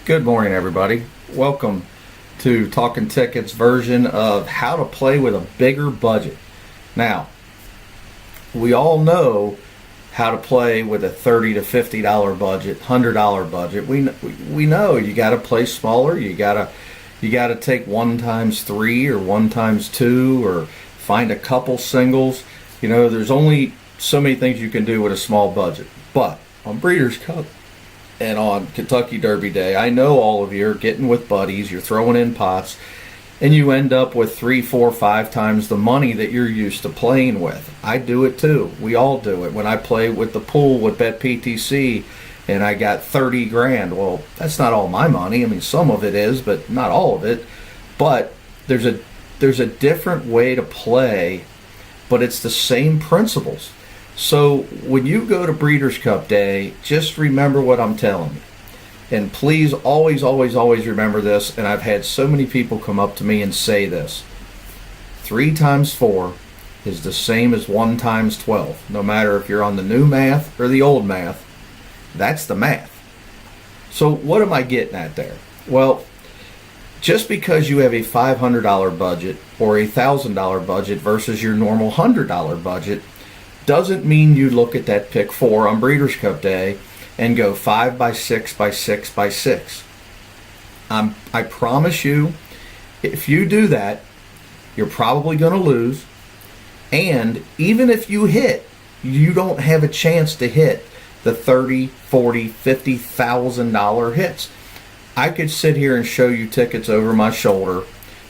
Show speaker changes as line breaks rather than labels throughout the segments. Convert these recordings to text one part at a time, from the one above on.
Good morning, everybody. Welcome to Talking Tickets version of how to play with a bigger budget. Now, we all know how to play with a $30 to $50 budget, $100 budget. We know you got to play smaller. You got to take 1 times 3 or 1 times 2 or find a couple singles. You know, there's only so many things you can do with a small budget. But on Breeders' Cup and on Kentucky Derby Day, I know all of you are getting with buddies, you're throwing in pots, and you end up with 3, 4, 5 times the money that you're used to playing with. I do it too. We all do it. When I play with the pool with BetPTC and I got 30 grand, well, that's not all my money. I mean, some of it is, but not all of it. But there's a different way to play, but it's the same principles. So when you go to Breeders' Cup Day, just remember what I'm telling you. And please always, always, always remember this. And I've had so many people come up to me and say this. 3 times 4 is the same as 1 times 12. No matter if you're on the new math or the old math, that's the math. So what am I getting at there? Well, just because you have a $500 budget or a $1,000 budget versus your normal $100 budget doesn't mean you look at that pick 4 on Breeders' Cup Day and go 5 by 6 by 6 by 6. I promise you, if you do that, you're probably going to lose. And even if you hit, you don't have a chance to hit the $30, $40, $50,000 hits. I could sit here and show you tickets over my shoulder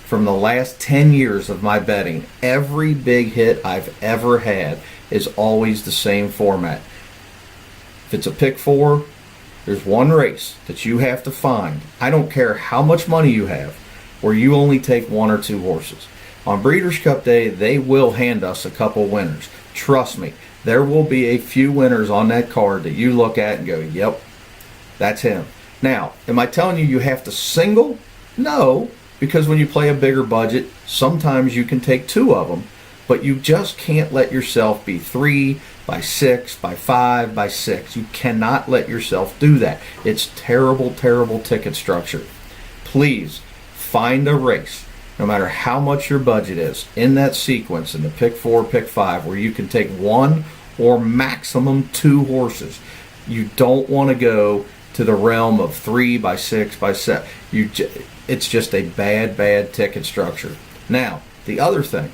from the last 10 years of my betting. Every big hit I've ever had is always the same format. If it's a pick 4, there's one race that you have to find. I don't care how much money you have, where you only take 1 or 2 horses. On Breeders' Cup Day, they will hand us a couple winners. Trust me, there will be a few winners on that card that you look at and go, yep, that's him. Now, am I telling you you have to single? No, because when you play a bigger budget, sometimes you can take 2 of them. But you just can't let yourself be 3 by 6 by 5 by 6. You cannot let yourself do that. It's terrible, terrible ticket structure. Please find a race, no matter how much your budget is, in that sequence, in the pick 4, pick 5, where you can take 1 or maximum 2 horses. You don't want to go to the realm of 3 by 6 by 7. It's just a bad, bad ticket structure. Now, the other thing,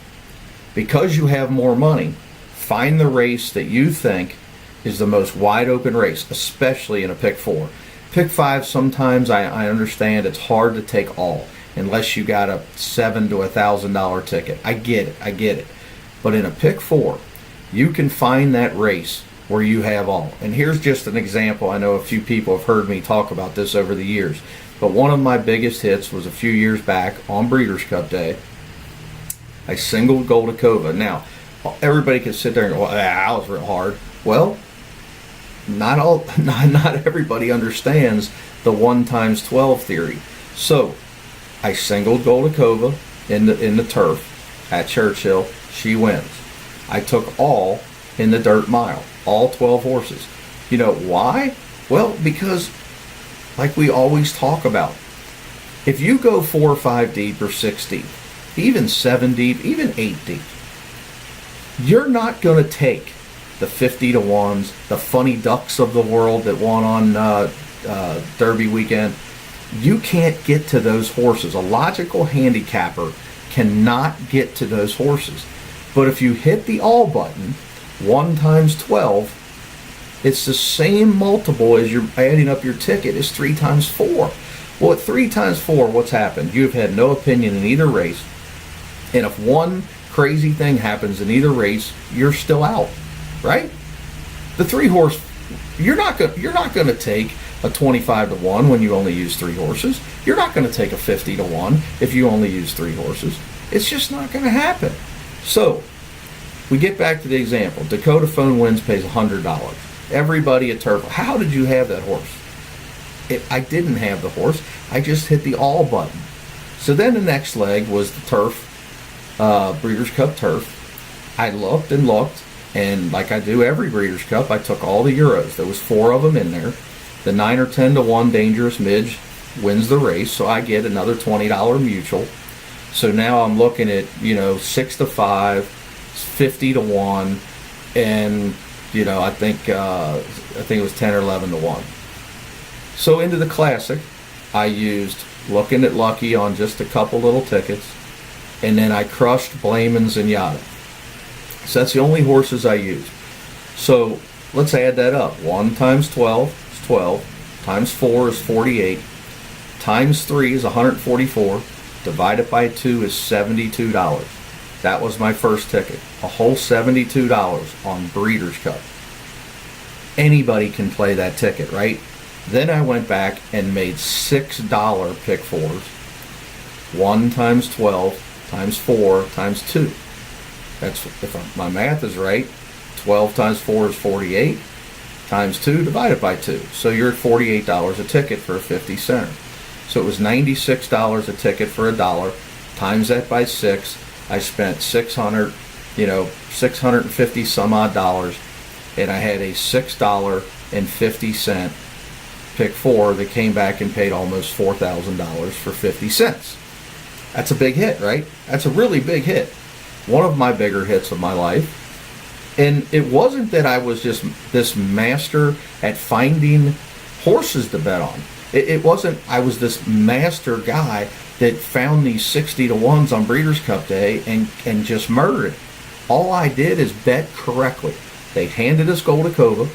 because you have more money, find the race that you think is the most wide open race, especially in a pick 4. Pick 5, sometimes I understand it's hard to take all, unless you got a $7,000 to $1,000 ticket. I get it. But in a pick 4, you can find that race where you have all. And here's just an example. I know a few people have heard me talk about this over the years. But one of my biggest hits was a few years back on Breeders' Cup Day. I singled Goldacova. Now, everybody can sit there and go, well, that was real hard. Well, not everybody understands the 1 times 12 theory. So, I singled Goldacova in the turf at Churchill. She wins. I took all in the dirt mile, all 12 horses. You know why? Well, because like we always talk about, if you go 4 or 5 deep or 6 deep, even 7 deep, even 8 deep, you're not going to take the 50 to 1s, the funny ducks of the world that won on Derby weekend. You can't get to those horses. A logical handicapper cannot get to those horses. But if you hit the all button, 1 times 12, it's the same multiple as you're adding up your ticket as 3 times 4. Well, at 3 times 4, what's happened? You've had no opinion in either race. And if one crazy thing happens in either race, you're still out, right? The 3 horse, you're not going to take a 25 to 1 when you only use 3 horses. You're not going to take a 50 to 1 if you only use 3 horses. It's just not going to happen. So, we get back to the example. Dakota Phone Wins pays $100. Everybody at Turf, how did you have that horse? I didn't have the horse. I just hit the all button. So then the next leg was the turf. Breeders' Cup turf. I looked and looked, and like I do every Breeders' Cup, I took all the Euros. There was 4 of them in there. The 9 or 10 to 1 Dangerous Midge wins the race, so I get another $20 mutual. So now I'm looking at, 6 to 5, 50 to 1, and I think it was 10 or 11 to 1. So into the Classic, I used Looking at Lucky on just a couple little tickets, and then I crushed Blayman Zenyatta. So that's the only horses I used. So let's add that up. 1 times 12 is 12, times 4 is 48, times 3 is 144, divided by 2 is $72. That was my first ticket. A whole $72 on Breeders' Cup. Anybody can play that ticket, right? Then I went back and made $6 pick fours. 1 times 12 times 4 times 2. That's, if my math is right, 12 times 4 is 48, times 2 divided by 2. So you're at $48 a ticket for a 50 center. So it was $96 a ticket for $1. Times that by 6, I spent 650 some odd dollars, and I had a $6.50 pick four that came back and paid almost $4,000 for 50 cents. That's a big hit, right? That's a really big hit. One of my bigger hits of my life. And it wasn't that I was just this master at finding horses to bet on. It wasn't I was this master guy that found these 60 to 1s on Breeders' Cup Day and just murdered it. All I did is bet correctly. They handed us Goldacova.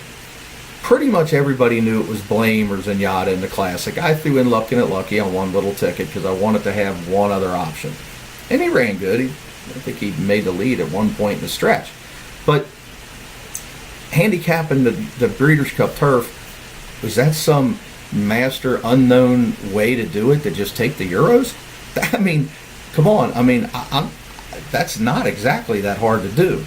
Pretty much everybody knew it was Blame or Zenyatta in the Classic. I threw in Looking at Lucky on one little ticket because I wanted to have one other option. And he ran good. I think he made the lead at one point in the stretch. But handicapping the Breeders' Cup Turf, was that some master unknown way to do it, to just take the Euros? I mean, come on. I mean, that's not exactly that hard to do.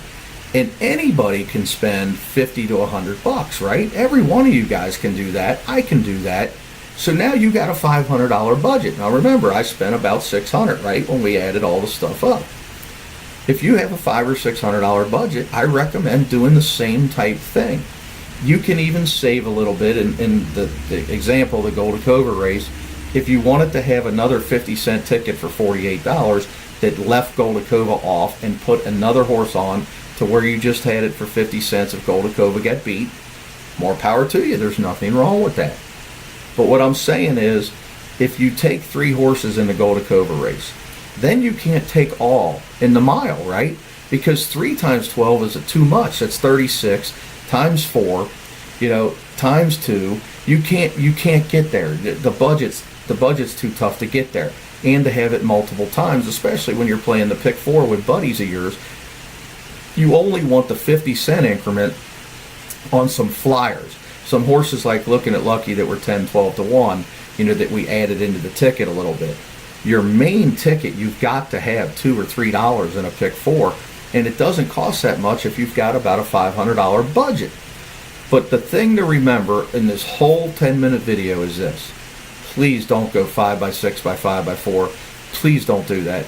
And anybody can spend $50 to $100, right? Every one of you guys can do that. I can do that. So now you got a $500 budget. Now remember, I spent about $600, right, when we added all the stuff up. If you have a $500 or $600 budget, I recommend doing the same type thing. You can even save a little bit in the example, the Goldacova race. If you wanted to have another 50-cent ticket for $48 that left Goldacova off and put another horse on to where you just had it for 50 cents if Goldacova got beat, more power to you. There's nothing wrong with that. But what I'm saying is, if you take 3 horses in the Goldacova race, then you can't take all in the mile, right? Because 3 times 12 is too much. That's 36 times 4, times 2. You can't get there. The budget's too tough to get there, and to have it multiple times, especially when you're playing the pick 4 with buddies of yours. You only want the 50-cent increment on some flyers. Some horses like Looking at Lucky that were 10, 12 to 1, that we added into the ticket a little bit. Your main ticket, you've got to have $2 or $3 in a pick 4, and it doesn't cost that much if you've got about a $500 budget. But the thing to remember in this whole 10-minute video is this. Please don't go 5x6 by 5x4. Please don't do that.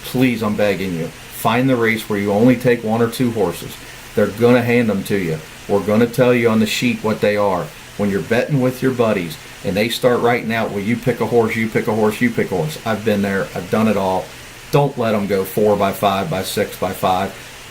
Please, I'm begging you. Find the race where you only take 1 or 2 horses. They're going to hand them to you. We're going to tell you on the sheet what they are. When you're betting with your buddies and they start writing out, well, you pick a horse, you pick a horse, you pick a horse. I've been there. I've done it all. Don't let them go 4 by 5 by 6 by 5.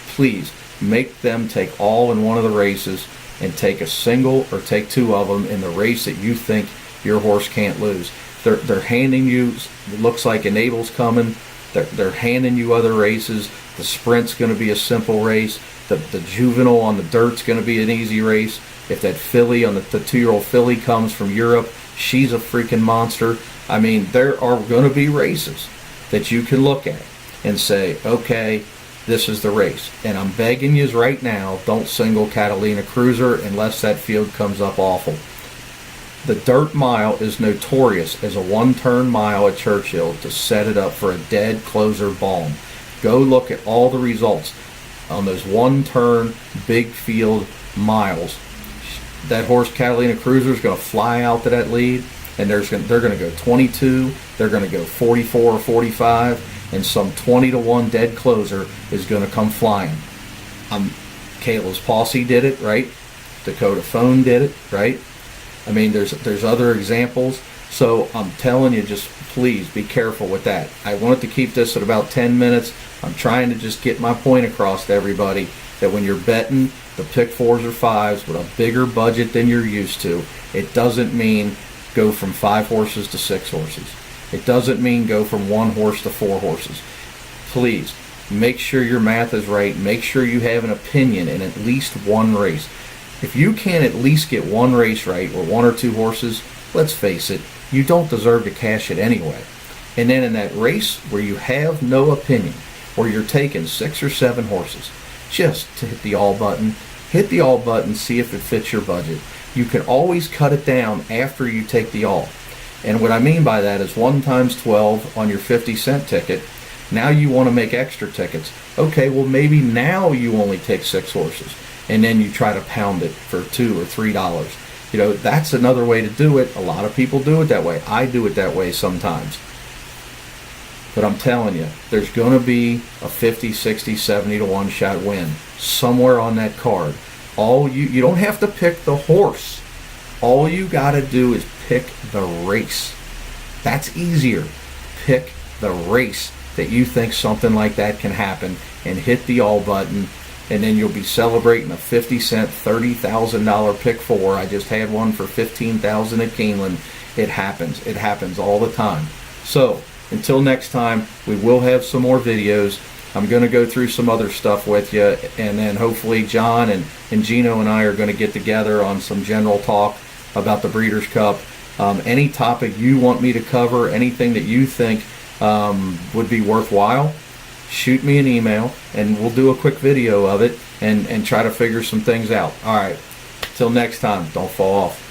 Please make them take all in one of the races and take a single or take 2 of them in the race that you think your horse can't lose. They're handing you, it looks like Enable's coming. They're handing you other races. The sprint's going to be a simple race. The juvenile on the dirt's going to be an easy race. If that filly on the 2-year-old filly comes from Europe, she's a freaking monster. I mean, there are going to be races that you can look at and say, okay, this is the race. And I'm begging you right now, don't single Catalina Cruiser unless that field comes up awful. The dirt mile is notorious as a one-turn mile at Churchill to set it up for a dead closer bomb. Go look at all the results on those one-turn big field miles. That horse Catalina Cruiser is going to fly out to that lead, and they're going to go 22, they're going to go 44 or 45, and some 20 to 1 dead closer is going to come flying. Kayla's Posse did it, right? Dakota Phone did it, right? I mean, there's other examples. So I'm telling you, just please be careful with that. I wanted to keep this at about 10 minutes. I'm trying to just get my point across to everybody that when you're betting the pick 4s or 5s with a bigger budget than you're used to, it doesn't mean go from 5 horses to 6 horses. It doesn't mean go from 1 horse to 4 horses. Please make sure your math is right. Make sure you have an opinion in at least one race. If you can't at least get one race right or 1 or 2 horses, let's face it, you don't deserve to cash it anyway. And then in that race where you have no opinion, or you're taking 6 or 7 horses, just to hit the all button. Hit the all button, see if it fits your budget. You can always cut it down after you take the all. And what I mean by that is 1 times 12 on your 50-cent ticket. Now you want to make extra tickets. Okay, well maybe now you only take 6 horses, and then you try to pound it for $2 or $3. You know, that's another way to do it. A lot of people do it that way. I do it that way sometimes. But I'm telling you, there's going to be a 50, 60, 70 to 1 shot win somewhere on that card. You don't have to pick the horse. All you got to do is pick the race. That's easier. Pick the race that you think something like that can happen and hit the all button, and then you'll be celebrating a 50-cent, $30,000 pick 4. I just had one for $15,000 at Keeneland. It happens. It happens all the time. So until next time, we will have some more videos. I'm going to go through some other stuff with you, and then hopefully John and Gino and I are going to get together on some general talk about the Breeders' Cup. Any topic you want me to cover, anything that you think would be worthwhile, shoot me an email, and we'll do a quick video of it and try to figure some things out. All right, till next time, don't fall off.